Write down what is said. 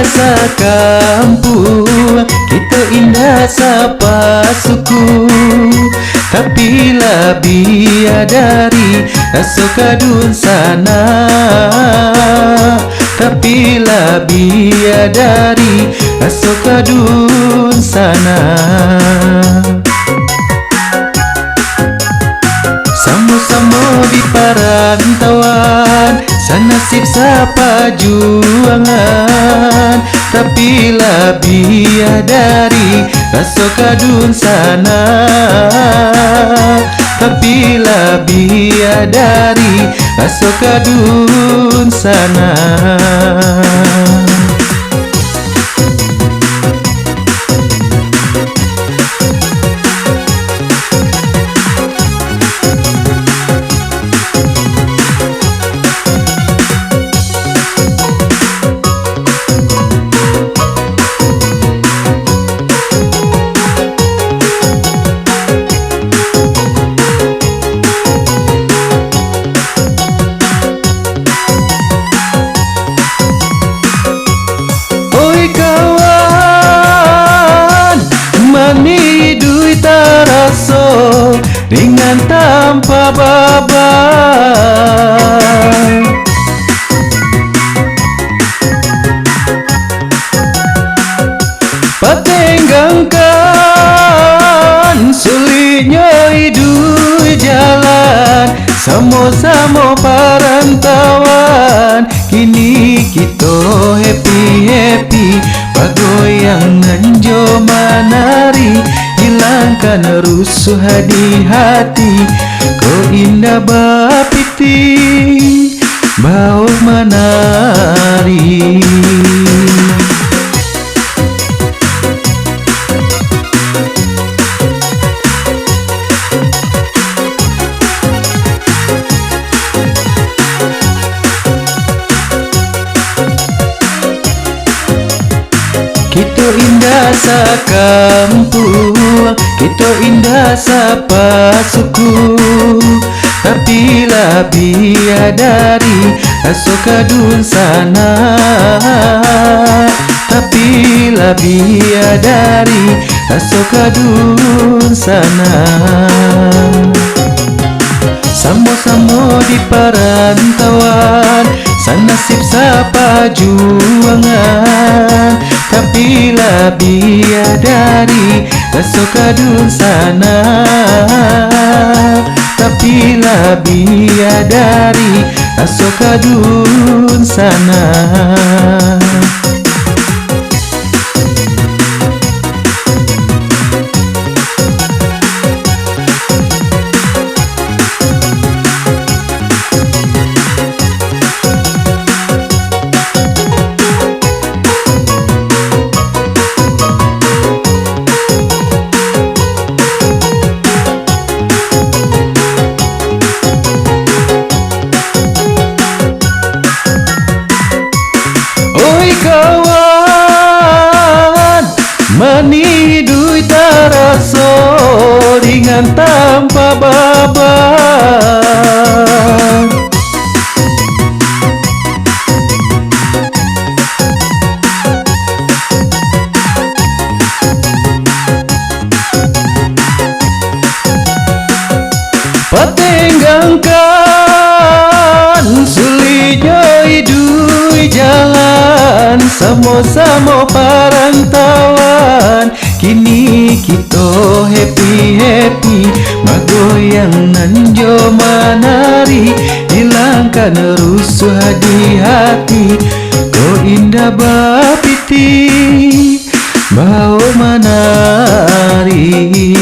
sakampung, kita indah sapa suku. Tapi lah biadari rasa kadun sana, tapi lah biadari rasa kadun sana. Sama-sama di perantauan, sanasib sapa juangan. Tapi lah biadari rasa kadun sana, tapi lah biadari rasa kadun sana. Ringan tanpa beban, patenggangkan sulitnya hidup jalan, sama-sama perantauan. Kini kita happy-happy, bergoyang nanjo menari, hilangkan rusuh di hati. Kau indah bapiti, bau menari. Kita indah sakampung, kita indah sapa suku. Tapi lah biadari rasa kadun sana, tapi lah biadari rasa kadun sana. Sama-sama di perantauan, sanasib sapa juangan. Tapi lah biadari rasa kadun sana, tapi lah biadari rasa kadun sana. Kawan, menidui terasa ringan tanpa beban, patenggangkan sulitnya hidup jalan, sama-sama perantauan. Kini kita happy-happy, bergoyang nanjo menari, hilangkan rusuh di hati. Kau indah bapiti, bau menari.